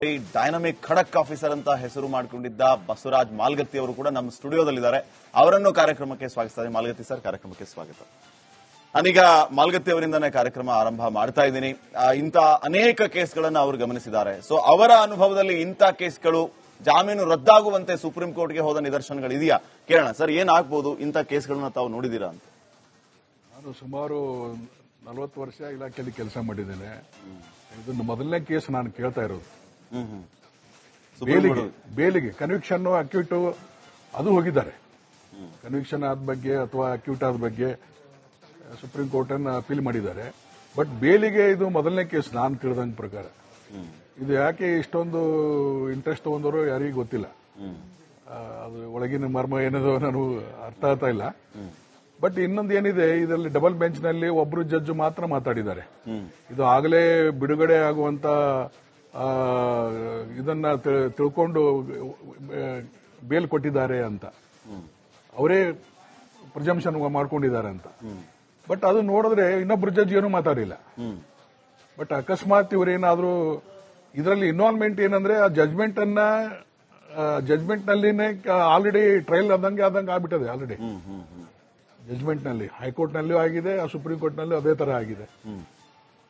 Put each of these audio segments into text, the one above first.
Dynamic ಖಡಕ್ officer ಅಂತ ಹೆಸರು ಮಾಡಿಕೊಂಡಿದ್ದ ಬಸವರಾಜ್ ಮಾಲ್ಗತ್ತಿ ಅವರು ಕೂಡ ನಮ್ಮ ಸ್ಟುಡಿಯೋದಲ್ಲಿದ್ದಾರೆ. ಅವರನ್ನು ಕಾರ್ಯಕ್ರಮಕ್ಕೆ ಸ್ವಾಗತಿಸ್ತಾರೆ. ಮಾಲ್ಗತ್ತಿ ಸರ್, ಕಾರ್ಯಕ್ರಮಕ್ಕೆ ಸ್ವಾಗತ. ನಾನೀಗ ಮಾಲ್ಗತ್ತಿ ಅವರಿಂದನೇ ಕಾರ್ಯಕ್ರಮ ಆರಂಭ ಮಾಡ್ತಾ ಇದ್ದೀನಿ. ಇಂಥ ಅನೇಕ ಕೇಸ್ಗಳನ್ನು ಅವರು ಗಮನಿಸಿದ್ದಾರೆ. ಸೊ ಅವರ ಅನುಭವದಲ್ಲಿ ಇಂಥ ಕೇಸ್ಗಳು ಜಾಮೀನು ರದ್ದಾಗುವಂತೆ ಸುಪ್ರೀಂ ಕೋರ್ಟ್ಗೆ ಹೋದ ನಿದರ್ಶನಗಳು ಇದೆಯಾ? ಕೇಳೋಣ ಸರ್, ಏನಾಗಬಹುದು ಇಂಥ ಕೇಸ್ಗಳನ್ನ ತಾವು ನೋಡಿದೀರಾ ಅಂತ? ನಾನು ಸುಮಾರು 40 ವರ್ಷ ಇಲಾಖೆಯಲ್ಲಿ ಕೆಲಸ ಮಾಡಿದ್ದೇನೆ. ಇದು ಮೊದಲನೇ ಕೇಸ್ ನಾನು ಕೇಳ್ತಾ ಇರೋದು. ಬೇಲಿಗೆ ಕನ್ವಿಕ್ಷನ್ ಅಕ್ಯೂಟ್ ಅದು ಹೋಗಿದ್ದಾರೆ. ಕನ್ವಿಕ್ಷನ್ ಆದ ಬಗ್ಗೆ ಅಥವಾ ಅಕ್ಯೂಟ್ ಆದ ಬಗ್ಗೆ ಸುಪ್ರೀಂ ಕೋರ್ಟ್ ಅನ್ನು ಅಪೀಲ್ ಮಾಡಿದ್ದಾರೆ. ಬಟ್ ಬೇಲಿಗೆ ಇದು ಮೊದಲನೇ ಕೇಸ್ ನಾನು ತಿಳಿದಂಗ ಪ್ರಕಾರ. ಇದು ಯಾಕೆ ಇಷ್ಟೊಂದು ಇಂಟ್ರೆಸ್ಟ್ ತಗೊಂಡವರು ಯಾರಿಗೂ ಗೊತ್ತಿಲ್ಲ. ಅದು ಒಳಗಿನ ಮರ್ಮ ಏನದು ನಾನು ಅರ್ಥ ಆಗ್ತಾ ಇಲ್ಲ. ಬಟ್ ಇನ್ನೊಂದು ಏನಿದೆ, ಇದರಲ್ಲಿ ಡಬಲ್ ಬೆಂಚ್ ನಲ್ಲಿ ಒಬ್ರು ಜಡ್ಜ್ ಮಾತ್ರ ಮಾತಾಡಿದ್ದಾರೆ. ಇದು ಆಗಲೇ ಬಿಡುಗಡೆ ಆಗುವಂತ ಇದನ್ನ ತಿಳ್ಕೊಂಡು ಬೇಲ್ ಕೊಟ್ಟಿದ್ದಾರೆ ಅಂತ ಅವರೇ ಪ್ರಿಸಂಪ್ಷನ್ ಮಾಡ್ಕೊಂಡಿದ್ದಾರೆ ಅಂತ. ಬಟ್ ಅದು ನೋಡಿದ್ರೆ ಇನ್ನೊಬ್ರು ಜಡ್ಜ್ ಏನೂ ಮಾತಾಡಿಲ್ಲ. ಬಟ್ ಅಕಸ್ಮಾತ್ ಇವರೇನಾದ್ರೂ ಇದರಲ್ಲಿ ಇನ್ವಾಲ್ವ್ಮೆಂಟ್ ಏನಂದ್ರೆ ಆ ಜಜ್ಮೆಂಟ್ ನಲ್ಲಿನೇ ಆಲ್ರೆಡಿ ಟ್ರಯಲ್ ಆದಂಗೆ ಆಗ್ಬಿಟ್ಟದೆ. ಆಲ್ರೆಡಿ ಜಜ್ಮೆಂಟ್ ನಲ್ಲಿ ಹೈಕೋರ್ಟ್ ನಲ್ಲೂ ಆಗಿದೆ, ಸುಪ್ರೀಂ ಕೋರ್ಟ್ ನಲ್ಲೂ ಅದೇ ತರ ಆಗಿದೆ.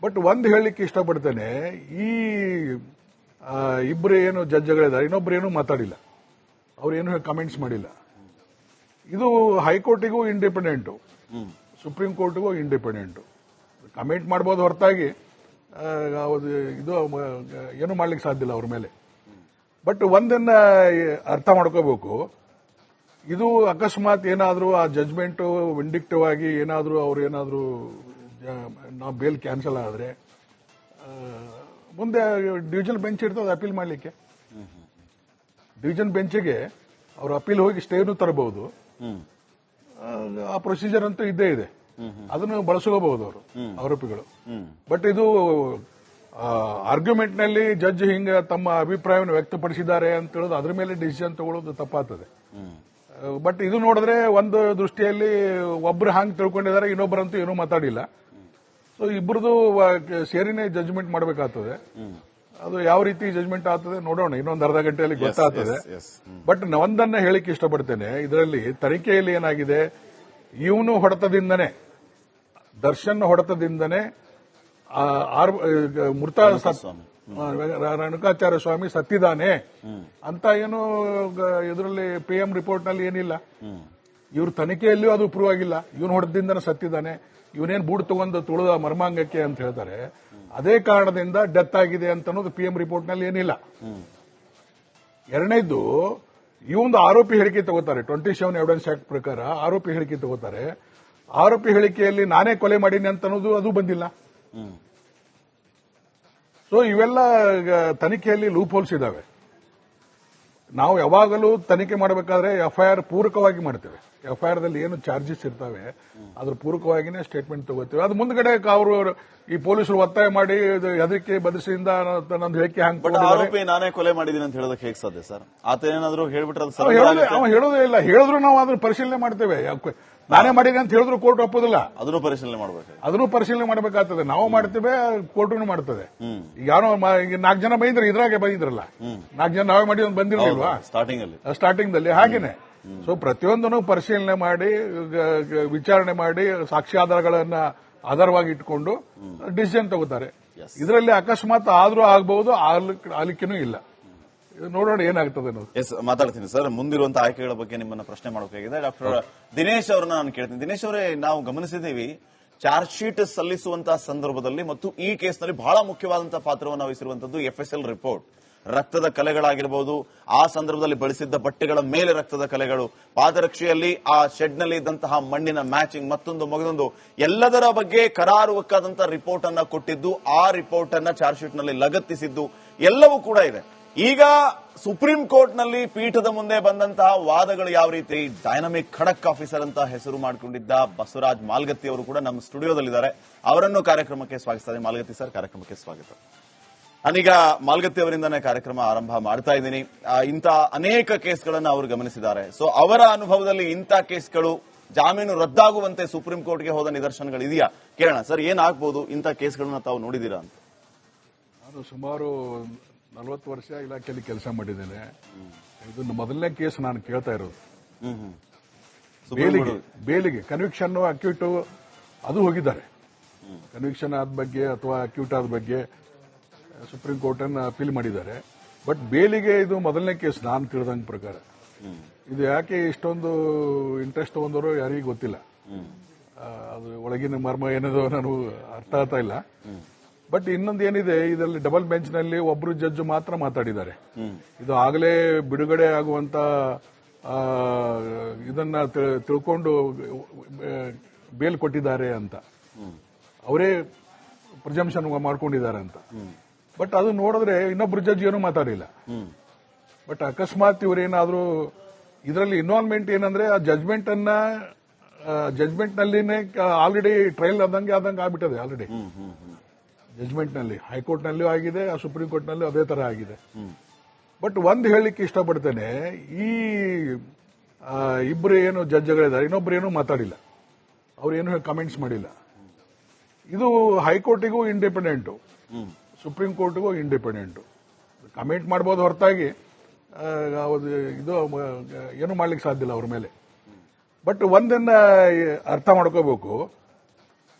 ಬಟ್ ಒಂದು ಹೇಳಲಿಕ್ಕೆ ಇಷ್ಟಪಡ್ತೇನೆ, ಈ ಇಬ್ಬರು ಏನು ಜಡ್ಜ್ಗಳಿದ್ದಾರೆ, ಇನ್ನೊಬ್ರು ಏನೂ ಮಾತಾಡಿಲ್ಲ, ಅವ್ರೇನು ಕಮೆಂಟ್ಸ್ ಮಾಡಿಲ್ಲ. ಇದು ಹೈಕೋರ್ಟಿಗೂ ಇಂಡಿಪೆಂಡೆಂಟು, ಸುಪ್ರೀಂ ಕೋರ್ಟ್ಗೂ ಇಂಡಿಪೆಂಡೆಂಟು. ಕಮೆಂಟ್ ಮಾಡಬಹುದು ಹೊರತಾಗಿ ಇದು ಏನು ಮಾಡ್ಲಿಕ್ಕೆ ಸಾಧ್ಯ ಇಲ್ಲ ಅವ್ರ ಮೇಲೆ. ಬಟ್ ಒಂದನ್ನ ಅರ್ಥ ಮಾಡ್ಕೋಬೇಕು, ಇದು ಅಕಸ್ಮಾತ್ ಏನಾದರೂ ಆ ಜಜ್ಮೆಂಟ್ ವಿಂಡಿಕ್ಟಿವ್ ಆಗಿ ಏನಾದರೂ ಅವ್ರು ಏನಾದರೂ ನಾವು ಬೇಲ್ ಕ್ಯಾನ್ಸಲ್ ಆದರೆ ಮುಂದೆ ಡಿವಿಷನ್ ಬೆಂಚ್ ಇರ್ತದೆ ಅಪೀಲ್ ಮಾಡಲಿಕ್ಕೆ. ಡಿವಿಷನ್ ಬೆಂಚ್ಗೆ ಅವರು ಅಪೀಲ್ ಹೋಗಿ ಸ್ಟೇನು ತರಬಹುದು. ಆ ಪ್ರೊಸೀಜರ್ ಅಂತೂ ಇದ್ದೇ ಇದೆ, ಅದನ್ನು ಬಳಸ್ಕೋಬಹುದು ಅವರು ಆರೋಪಿಗಳು. ಬಟ್ ಇದು ಆರ್ಗ್ಯುಮೆಂಟ್ ನಲ್ಲಿ ಜಡ್ಜ್ ಹಿಂಗ ತಮ್ಮ ಅಭಿಪ್ರಾಯವನ್ನು ವ್ಯಕ್ತಪಡಿಸಿದ್ದಾರೆ ಅಂತ ಹೇಳೋದು ಅದ್ರ ಮೇಲೆ ಡಿಸಿಷನ್ ತಗೊಳ್ಳೋದು ತಪ್ಪಾಗ್ತದೆ. ಬಟ್ ಇದು ನೋಡಿದ್ರೆ ಒಂದು ದೃಷ್ಟಿಯಲ್ಲಿ ಒಬ್ರು ಹಾಂಗ್ ತಿಳ್ಕೊಂಡಿದ್ದಾರೆ, ಇನ್ನೊಬ್ಬರಂತೂ ಏನೂ ಮಾತಾಡಿಲ್ಲ. ಸೊ ಇಬ್ಬರದು ಸೇರಿನೇ ಜಜ್ಮೆಂಟ್ ಮಾಡಬೇಕಾಗ್ತದೆ. ಅದು ಯಾವ ರೀತಿ ಜಜ್ಮೆಂಟ್ ಆಗ್ತದೆ ನೋಡೋಣ, ಇನ್ನೊಂದು ಅರ್ಧ ಗಂಟೆಯಲ್ಲಿ ಗೊತ್ತಾಗ್ತದೆ. ಬಟ್ ಒಂದನ್ನ ಹೇಳಿಕ್ಕೆ ಇಷ್ಟಪಡ್ತೇನೆ, ಇದರಲ್ಲಿ ತನಿಖೆಯಲ್ಲಿ ಏನಾಗಿದೆ, ಇವನು ಹೊಡೆತದಿಂದನೇ, ದರ್ಶನ್ ಹೊಡೆತದಿಂದನೇ ಮೃತ ರೇಣುಕಾಚಾರ್ಯ ಸ್ವಾಮಿ ಸತ್ತಿದ್ದಾನೆ ಅಂತ ಏನು ಇದರಲ್ಲಿ PM ರಿಪೋರ್ಟ್ ನಲ್ಲಿ ಏನಿಲ್ಲ. ಇವ್ರ ತನಿಖೆಯಲ್ಲಿಯೂ ಅದು ಪ್ರೂವ್ ಆಗಿಲ್ಲ. ಇವನು ಹೊಡೆದಿಂದನೇ ಸತ್ತಿದ್ದಾನೆ, ಇವನೇನು ಬೂಡ್ ತಗೊಂಡು ತುಳಿದ ಮರ್ಮಾಂಗಕ್ಕೆ ಅಂತ ಹೇಳ್ತಾರೆ. ಅದೇ ಕಾರಣದಿಂದ ಡೆತ್ ಆಗಿದೆ ಅಂತ ಅನ್ನೋದು PM ರಿಪೋರ್ಟ್ ನಲ್ಲಿ ಏನಿಲ್ಲ. ಎರಡನೇದ್ದು, ಈ ಒಂದು ಆರೋಪಿ ಹೇಳಿಕೆ ತಗೋತಾರೆ, 27 ಎವಿಡೆನ್ಸ್ ಆಕ್ಟ್ ಪ್ರಕಾರ ಆರೋಪಿ ಹೇಳಿಕೆ ತಗೋತಾರೆ. ಆರೋಪಿ ಹೇಳಿಕೆಯಲ್ಲಿ ನಾನೇ ಕೊಲೆ ಮಾಡೀನಿ ಅಂತ ಅನ್ನೋದು ಅದು ಬಂದಿಲ್ಲ. ಸೊ ಇವೆಲ್ಲ ತನಿಖೆಯಲ್ಲಿ ಲೂಪ್ ಹೋಲ್ಸ್ ಇದಾವೆ. ನಾವು ಯಾವಾಗಲೂ ತನಿಖೆ ಮಾಡಬೇಕಾದ್ರೆ FIR ಪೂರಕವಾಗಿ ಮಾಡ್ತೇವೆ. FIR ದಲ್ಲಿ ಏನು ಚಾರ್ಜಸ್ ಇರ್ತವೆ ಅದ್ರ ಪೂರಕವಾಗಿನೇ ಸ್ಟೇಟ್ಮೆಂಟ್ ತಗೋತೀವಿ. ಅದು ಮುಂದ್ಗಡೆ ಅವರು ಈ ಪೊಲೀಸರು ಒತ್ತಾಯ ಮಾಡಿ ಅದಕ್ಕೆ ಬದಲಿಸಿಂದ ನಂದು ಹೇಳಿಕೆ ಆರೋಪಿ ನಾನೇ ಕೊಲೆ ಮಾಡಿದೀನಿ ಅಂತ ಹೇಳೋದಕ್ಕೆ ಹೇಗೆ ಸಾಧ್ಯ ಸರ್? ಆತ ಏನಾದ್ರು ಹೇಳ್ಬಿಟ್ರೆ ಅವ ಹೇಳೋದೇ ಇಲ್ಲ. ಹೇಳಿದ್ರು ನಾವು ಅದನ್ನ ಪರಿಶೀಲನೆ ಮಾಡ್ತೇವೆ. ನಾನೇ ಮಾಡಿದೆ ಅಂತ ಹೇಳಿದ್ರು ಕೋರ್ಟ್ ಒಪ್ಪೋದಿಲ್ಲ. ಅದನ್ನು ಪರಿಶೀಲನೆ ಮಾಡಬೇಕು. ಅದನ್ನು ಪರಿಶೀಲನೆ ಮಾಡಬೇಕಾಗ್ತದೆ. ನಾವು ಮಾಡ್ತೇವೆ, ಕೋರ್ಟು ಮಾಡ್ತದೆ. ಈಗ ಯಾರೋ 4 ಜನ ಬೈದ್ರೆ ಇದ್ರಾಗೆ ಬೈದ್ರಲ್ಲ, 4 ಜನ ನಾವೇ ಮಾಡಿ ಬಂದಿರಲಿಲ್ವಾ ಸ್ಟಾರ್ಟಿಂಗ್ ದಲ್ಲಿ? ಹಾಗೇನೆ. ಸೊ ಪ್ರತಿಯೊಂದನ್ನು ಪರಿಶೀಲನೆ ಮಾಡಿ, ವಿಚಾರಣೆ ಮಾಡಿ, ಸಾಕ್ಷ್ಯಾಧಾರಗಳನ್ನ ಆಧಾರವಾಗಿ ಇಟ್ಕೊಂಡು ಡಿಸಿಷನ್ ತಗೋತಾರೆ. ಇದರಲ್ಲಿ ಅಕಸ್ಮಾತ್ ಆದ್ರೂ ಆಗಬಹುದು, ಆಲಿಕೆನೂ ಇಲ್ಲ. ನೋಡೋಣ ಏನಾಗ್ತದೆ ಅನ್ನೋದು. ಎಸ್, ಮಾತಾಡ್ತೀನಿ ಸರ್. ಮುಂದಿರುವಂತಹ ಆಯ್ಕೆಗಳ ಬಗ್ಗೆ ನಿಮ್ಮನ್ನ ಪ್ರಶ್ನೆ ಮಾಡೋಕಾಗಿದೆ. ಡಾಕ್ಟರ್ ದಿನೇಶ್ ಅವರನ್ನ ನಾನು ಕೇಳ್ತೀನಿ. ದಿನೇಶ್ ಅವರೇ, ನಾವು ಗಮನಿಸಿದ್ದೀವಿ ಚಾರ್ಜ್ ಶೀಟ್ ಸಲ್ಲಿಸುವಂತಹ ಸಂದರ್ಭದಲ್ಲಿ ಮತ್ತು ಈ ಕೇಸ್ನಲ್ಲಿ ಬಹಳ ಮುಖ್ಯವಾದಂತಹ ಪಾತ್ರವನ್ನು ವಹಿಸಿರುವಂತದ್ದು FSL ರಿಪೋರ್ಟ್. ರಕ್ತದ ಕಲೆಗಳಾಗಿರಬಹುದು, ಆ ಸಂದರ್ಭದಲ್ಲಿ ಬಳಸಿದ್ದ ಬಟ್ಟೆಗಳ ಮೇಲೆ ರಕ್ತದ ಕಲೆಗಳು, ಪಾದರಕ್ಷೆಯಲ್ಲಿ ಆ ಶೆಡ್ ನಲ್ಲಿ ಇದ್ದಂತಹ ಮಣ್ಣಿನ ಮ್ಯಾಚಿಂಗ್, ಮತ್ತೊಂದು ಎಲ್ಲದರ ಬಗ್ಗೆ ಕರಾರುವಕ್ಕಾದಂತಹ ರಿಪೋರ್ಟ್ ಅನ್ನ ಕೊಟ್ಟಿದ್ದು, ಆ ರಿಪೋರ್ಟ್ ಅನ್ನ ಚಾರ್ಜ್ ಶೀಟ್ ನಲ್ಲಿ ಲಗತ್ತಿಸಿದ್ದು ಎಲ್ಲವೂ ಕೂಡ ಇದೆ. ಈಗ ಸುಪ್ರೀಂ ಕೋರ್ಟ್ ನಲ್ಲಿ ಪೀಠದ ಮುಂದೆ ಬಂದಂತಹ ವಾದಗಳು ಯಾವ ರೀತಿ? ಡೈನಮಿಕ್ ಖಡಕ್ ಆಫೀಸರ್ ಅಂತ ಹೆಸರು ಮಾಡಿಕೊಂಡಿದ್ದ ಬಸವರಾಜ್ ಮಾಲ್ಗತ್ತಿ ಅವರು ಕೂಡ ನಮ್ಮ ಸ್ಟುಡಿಯೋದಲ್ಲಿದ್ದಾರೆ. ಅವರನ್ನು ಕಾರ್ಯಕ್ರಮಕ್ಕೆ ಸ್ವಾಗತಿಸ್ತಾರೆ. ಮಾಲ್ಗತ್ತಿ ಸರ್, ಕಾರ್ಯಕ್ರಮಕ್ಕೆ ಸ್ವಾಗತ. ನಾನೀಗ ಮಾಲ್ಗತ್ತಿ ಅವರಿಂದನೇ ಕಾರ್ಯಕ್ರಮ ಆರಂಭ ಮಾಡ್ತಾ ಇದ್ದೀನಿ. ಇಂಥ ಅನೇಕ ಕೇಸ್ಗಳನ್ನು ಅವರು ಗಮನಿಸಿದ್ದಾರೆ. ಸೊ ಅವರ ಅನುಭವದಲ್ಲಿ ಇಂಥ ಕೇಸ್ಗಳು ಜಾಮೀನು ರದ್ದಾಗುವಂತೆ ಸುಪ್ರೀಂ ಕೋರ್ಟ್ಗೆ ಹೋದ ನಿದರ್ಶನಗಳು ಇದೆಯಾ? ಕೇಳೋಣ ಸರ್, ಏನಾಗಬಹುದು ಇಂಥ ಕೇಸ್ಗಳನ್ನ ತಾವು ನೋಡಿದೀರಾ ಅಂತ? ನಾನು ಸುಮಾರು 40 ವರ್ಷ ಇಲಾಖೆಯಲ್ಲಿ ಕೆಲಸ ಮಾಡಿದ್ದೇನೆ. ಇದು ಮೊದಲನೇ ಕೇಸ್ ನಾನು ಕೇಳ್ತಾ ಇರೋದು. ಬೇಲಿಗೆ ಕನ್ವಿಕ್ಷನ್ ಅಕ್ಯೂಟ್ ಅದು ಹೋಗಿದ್ದಾರೆ. ಕನ್ವಿಕ್ಷನ್ ಆದ ಬಗ್ಗೆ ಅಥವಾ ಅಕ್ಯೂಟ್ ಆದ ಬಗ್ಗೆ ಸುಪ್ರೀಂ ಕೋರ್ಟ್ ಅನ್ನು ಅಪೀಲ್ ಮಾಡಿದ್ದಾರೆ. ಬಟ್ ಬೇಲಿಗೆ ಇದು ಮೊದಲನೇ ಕೇಸ್ ನಾನು ತಿಳಿದಂಗ ಪ್ರಕಾರ. ಇದು ಯಾಕೆ ಇಷ್ಟೊಂದು ಇಂಟ್ರೆಸ್ಟ್ ತಗೊಂಡವರು ಯಾರಿಗೂ ಗೊತ್ತಿಲ್ಲ. ಅದು ಒಳಗಿನ ಮರ್ಮ ಏನದು ನನಗೆ ಅರ್ಥ ಆಗ್ತಾ ಇಲ್ಲ. ಬಟ್ ಇನ್ನೊಂದು ಏನಿದೆ, ಇದರಲ್ಲಿ ಡಬಲ್ ಬೆಂಚ್ ನಲ್ಲಿ ಒಬ್ರು ಜಡ್ಜ್ ಮಾತ್ರ ಮಾತಾಡಿದ್ದಾರೆ. ಇದು ಆಗಲೇ ಬಿಡುಗಡೆ ಆಗುವಂತ ಇದನ್ನ ತಿಳ್ಕೊಂಡು ಬೇಲ್ ಕೊಟ್ಟಿದ್ದಾರೆ ಅಂತ ಅವರೇ ಪ್ರಿಸಂಪ್ಷನ್ ಮಾಡ್ಕೊಂಡಿದ್ದಾರೆ ಅಂತ. ಬಟ್ ಅದು ನೋಡಿದ್ರೆ ಇನ್ನೊಬ್ರು ಜಡ್ಜ್ ಏನೂ ಮಾತಾಡಿಲ್ಲ. ಬಟ್ ಅಕಸ್ಮಾತ್ ಇವರೇನಾದ್ರೂ ಇದರಲ್ಲಿ ಇನ್ವಾಲ್ವ್ಮೆಂಟ್ ಏನಂದ್ರೆ ಆ ಜಜ್ಮೆಂಟ್ ನಲ್ಲಿನೇ ಆಲ್ರೆಡಿ ಟ್ರಯಲ್ ಆದಂಗೆ ಆಗ್ಬಿಟ್ಟದೆ. ಆಲ್ರೆಡಿ ಜಜ್ಮೆಂಟ್ ನಲ್ಲಿ ಹೈಕೋರ್ಟ್ ನಲ್ಲೂ ಆಗಿದೆ, ಆ ಸುಪ್ರೀಂ ಕೋರ್ಟ್ ನಲ್ಲೂ ಅದೇ ತರ ಆಗಿದೆ. ಬಟ್ ಒಂದು ಹೇಳಲಿಕ್ಕೆ ಇಷ್ಟಪಡ್ತೇನೆ, ಈ ಇಬ್ರು ಏನು ಜಡ್ಜ್ಗಳಿದ್ದಾರೆ, ಇನ್ನೊಬ್ರು ಏನೂ ಮಾತಾಡಿಲ್ಲ, ಅವ್ರು ಏನು ಕಮೆಂಟ್ಸ್ ಮಾಡಿಲ್ಲ. ಇದು ಹೈಕೋರ್ಟಿಗೂ ಇಂಡಿಪೆಂಡೆಂಟು, ಸುಪ್ರೀಂ ಕೋರ್ಟ್ಗೂ ಇಂಡಿಪೆಂಡೆಂಟು. ಕಮೆಂಟ್ ಮಾಡಬಹುದು ಹೊರತಾಗಿ ಇದು ಏನು ಮಾಡ್ಲಿಕ್ಕೆ ಸಾಧ್ಯ ಇಲ್ಲ ಅವ್ರ ಮೇಲೆ. ಬಟ್ ಒಂದನ್ನ ಅರ್ಥ ಮಾಡ್ಕೋಬೇಕು,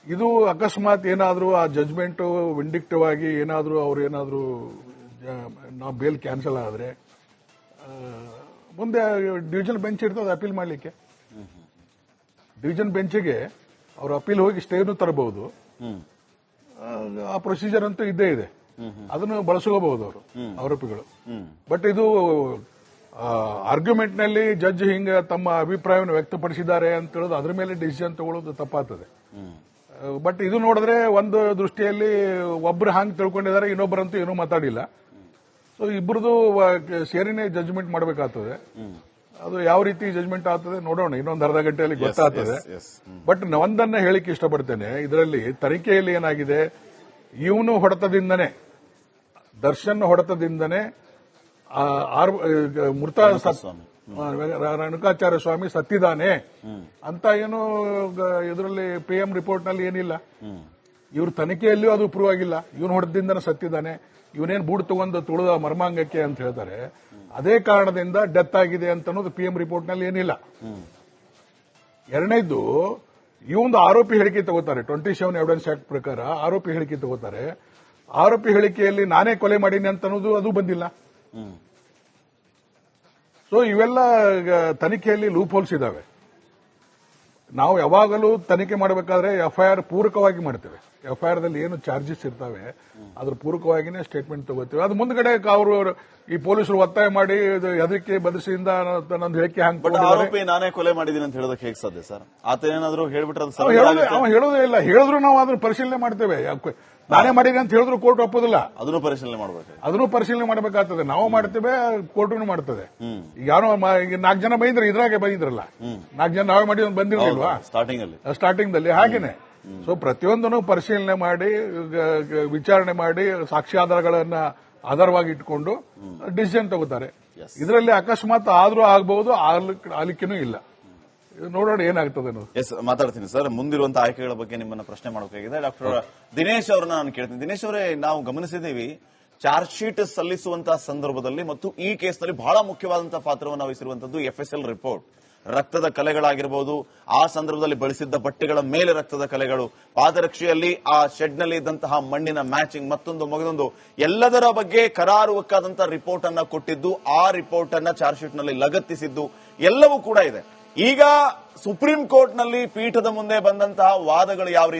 ಇದು ಅಕಸ್ಮಾತ್ ಏನಾದರೂ ಆ ಜಜ್ಮೆಂಟ್ ವಿಂಡಿಕ್ಟಿವ್ ಆಗಿ ಏನಾದರೂ ಅವ್ರು ಏನಾದರೂ ನಾವು ಬೇಲ್ ಕ್ಯಾನ್ಸಲ್ ಆದ್ರೆ ಮುಂದೆ ಡಿವಿಷನ್ ಬೆಂಚ್ ಇರ್ತದೆ ಅಪೀಲ್ ಮಾಡಲಿಕ್ಕೆ. ಡಿವಿಷನ್ ಬೆಂಚ್ಗೆ ಅವರು ಅಪೀಲ್ ಹೋಗಿ ಸ್ಟೇನು ತರಬಹುದು. ಆ ಪ್ರೊಸೀಜರ್ ಅಂತೂ ಇದ್ದೇ ಇದೆ, ಅದನ್ನು ಬಳಸ್ಕೋಬಹುದು ಅವರು ಆರೋಪಿಗಳು. ಬಟ್ ಇದು ಆರ್ಗ್ಯುಮೆಂಟ್ ನಲ್ಲಿ ಜಡ್ಜ್ ಹಿಂಗ ತಮ್ಮ ಅಭಿಪ್ರಾಯವನ್ನು ವ್ಯಕ್ತಪಡಿಸಿದ್ದಾರೆ ಅಂತ ಹೇಳೋದು ಅದ್ರ ಮೇಲೆ ಡಿಸಿಷನ್ ತಗೊಳ್ಳೋದು ತಪ್ಪಾಗ್ತದೆ. ಬಟ್ ಇದು ನೋಡಿದ್ರೆ ಒಂದು ದೃಷ್ಟಿಯಲ್ಲಿ ಒಬ್ರು ಹಾಂಗ್ ತಿಳ್ಕೊಂಡಿದ್ದಾರೆ, ಇನ್ನೊಬ್ಬರಂತೂ ಏನೂ ಮಾತಾಡಿಲ್ಲ. ಸೊ ಇಬ್ಬರದು ಸೇರಿನೇ ಜಜ್ಮೆಂಟ್ ಮಾಡಬೇಕಾಗ್ತದೆ. ಅದು ಯಾವ ರೀತಿ ಜಜ್ಮೆಂಟ್ ಆಗ್ತದೆ ನೋಡೋಣ, ಇನ್ನೊಂದು ಅರ್ಧ ಗಂಟೆಯಲ್ಲಿ ಗೊತ್ತಾಗ್ತದೆ. ಬಟ್ ಒಂದನ್ನ ಹೇಳಿಕ್ಕೆ ಇಷ್ಟಪಡ್ತೇನೆ, ಇದರಲ್ಲಿ ತನಿಖೆಯಲ್ಲಿ ಏನಾಗಿದೆ, ಇವನು ಹೊಡೆತದಿಂದನೇ, ದರ್ಶನ್ ಹೊಡೆತದಿಂದನೇ ಮೃತ ರೇಣುಕಾಚಾರ್ಯ ಸ್ವಾಮಿ ಸತ್ತಿದ್ದಾನೆ ಅಂತ ಏನು ಇದರಲ್ಲಿ PM ರಿಪೋರ್ಟ್ ನಲ್ಲಿ ಏನಿಲ್ಲ. ಇವ್ರ ತನಿಖೆಯಲ್ಲಿಯೂ ಅದು ಪ್ರೂವ್ ಆಗಿಲ್ಲ. ಇವನು ಹೊಡೆದಿಂದನೇ ಸತ್ತಿದ್ದಾನೆ, ಇವನೇನು ಬೂಡ್ ತಗೊಂಡು ತುಳಿದ ಮರ್ಮಾಂಗಕ್ಕೆ ಅಂತ ಹೇಳ್ತಾರೆ. ಅದೇ ಕಾರಣದಿಂದ ಡೆತ್ ಆಗಿದೆ ಅಂತ ಅನ್ನೋದು PM ರಿಪೋರ್ಟ್ ನಲ್ಲಿ ಏನಿಲ್ಲ. ಎರಡನೇದ್ದು, ಈ ಒಂದು ಆರೋಪಿ ಹೇಳಿಕೆ ತಗೋತಾರೆ, 27 ಎವಿಡೆನ್ಸ್ ಆಕ್ಟ್ ಪ್ರಕಾರ ಆರೋಪಿ ಹೇಳಿಕೆ ತಗೋತಾರೆ. ಆರೋಪಿ ಹೇಳಿಕೆಯಲ್ಲಿ ನಾನೇ ಕೊಲೆ ಮಾಡೀನಿ ಅಂತ ಅನ್ನೋದು ಅದು ಬಂದಿಲ್ಲ. ಸೊ ಇವೆಲ್ಲ ತನಿಖೆಯಲ್ಲಿ ಲೂಪ್ ಹೋಲ್ಸ್ ಇದಾವೆ. ನಾವು ಯಾವಾಗಲೂ ತನಿಖೆ ಮಾಡಬೇಕಾದ್ರೆ FIR ಪೂರಕವಾಗಿ ಮಾಡ್ತೇವೆ. FIR ದಲ್ಲಿ ಏನು ಚಾರ್ಜಸ್ ಇರ್ತವೆ ಅದ್ರ ಪೂರಕವಾಗಿನೇ ಸ್ಟೇಟ್ಮೆಂಟ್ ತಗೋತೀವಿ. ಅದು ಮುಂದ್ಗಡೆ ಅವರು ಈ ಪೊಲೀಸರು ಒತ್ತಾಯ ಮಾಡಿ ಅದಕ್ಕೆ ಬದಲಿಸಿಂದ ನಂದು ಹೇಳಿಕೆ ಆರೋಪಿ ನಾನೇ ಕೊಲೆ ಮಾಡಿದೀನಿ ಅಂತ ಹೇಳೋದಕ್ಕೆ ಹೇಗೆ ಸಾಧ್ಯ ಸರ್? ಆತ ಏನಾದ್ರು ಹೇಳ್ಬಿಟ್ರೆ ಅವ ಹೇಳೋದೇ ಇಲ್ಲ. ಹೇಳಿದ್ರು ನಾವು ಅದನ್ನ ಪರಿಶೀಲನೆ ಮಾಡ್ತೇವೆ. ನಾನೇ ಮಾಡಿದೆ ಅಂತ ಹೇಳಿದ್ರು ಕೋರ್ಟ್ ಒಪ್ಪೋದಿಲ್ಲ. ಅದನ್ನು ಪರಿಶೀಲನೆ ಮಾಡಬೇಕು, ಅದನ್ನು ಪರಿಶೀಲನೆ ಮಾಡಬೇಕಾಗ್ತದೆ. ನಾವು ಮಾಡ್ತೇವೆ, ಕೋರ್ಟು ಮಾಡ್ತದೆ. ಈಗ ಯಾರೋ 4 ಜನ ಬಂದಿದ್ರು, ಇದ್ರಾಗೆ ಬಂದಿದ್ರಲ್ಲ 4 ಜನ ನಾವೇ ಮಾಡಿ ಬಂದಿರಲಿಲ್ವಾ ಸ್ಟಾರ್ಟಿಂಗ್ ದಲ್ಲಿ. ಹಾಗೇನೆ ಸೊ ಪ್ರತಿಯೊಂದನ್ನು ಪರಿಶೀಲನೆ ಮಾಡಿ ವಿಚಾರಣೆ ಮಾಡಿ ಸಾಕ್ಷ್ಯಾಧಾರಗಳನ್ನ ಆಧಾರವಾಗಿ ಇಟ್ಕೊಂಡು ಡಿಸಿಷನ್ ತಗೋತಾರೆ. ಇದರಲ್ಲಿ ಅಕಸ್ಮಾತ್ ಆದ್ರೂ ಆಗಬಹುದು, ಆಲಿಕೆನೂ ಇಲ್ಲ. ನೋಡೋಣ ಏನಾಗ್ತದೆ ಅನ್ನೋದು. ಎಸ್, ಮಾತಾಡ್ತೀನಿ ಸರ್. ಮುಂದಿರುವಂತಹ ಆಯ್ಕೆಗಳ ಬಗ್ಗೆ ನಿಮ್ಮನ್ನ ಪ್ರಶ್ನೆ ಮಾಡಬೇಕಾಗಿದೆ. ಡಾಕ್ಟರ್ ದಿನೇಶ್ ಅವರನ್ನ ನಾನು ಕೇಳ್ತೀನಿ. ದಿನೇಶ್ ಅವರೇ, ನಾವು ಗಮನಿಸಿದ್ದೀವಿ ಚಾರ್ಜ್ ಶೀಟ್ ಸಲ್ಲಿಸುವಂತಹ ಸಂದರ್ಭದಲ್ಲಿ ಮತ್ತು ಈ ಕೇಸ್ನಲ್ಲಿ ಬಹಳ ಮುಖ್ಯವಾದಂತಹ ಪಾತ್ರವನ್ನು ವಹಿಸಿರುವಂತದ್ದು FSL ರಿಪೋರ್ಟ್. ರಕ್ತದ ಕಲೆಗಳಾಗಿರಬಹುದು, ಆ ಸಂದರ್ಭದಲ್ಲಿ ಬಳಸಿದ್ದ ಬಟ್ಟೆಗಳ ಮೇಲೆ ರಕ್ತದ ಕಲೆಗಳು, ಪಾದರಕ್ಷೆಯಲ್ಲಿ ಆ ಶೆಡ್ ನಲ್ಲಿ ಇದ್ದಂತಹ ಮಣ್ಣಿನ ಮ್ಯಾಚಿಂಗ್, ಮತ್ತೊಂದು ಎಲ್ಲದರ ಬಗ್ಗೆ ಕರಾರುವಕ್ಕಾದಂತಹ ರಿಪೋರ್ಟ್ ಅನ್ನ ಕೊಟ್ಟಿದ್ದು, ಆ ರಿಪೋರ್ಟ್ ಅನ್ನ ಚಾರ್ಜ್ ಶೀಟ್ ನಲ್ಲಿ ಲಗತ್ತಿಸಿದ್ದು ಎಲ್ಲವೂ ಕೂಡ ಇದೆ. ಈಗ ಸುಪ್ರೀಂ ಕೋರ್ಟ್ ನಲ್ಲಿ ಪೀಠದ ಮುಂದೆ ಬಂದಂತಹ ವಾದಗಳು ಯಾವ ರೀತಿ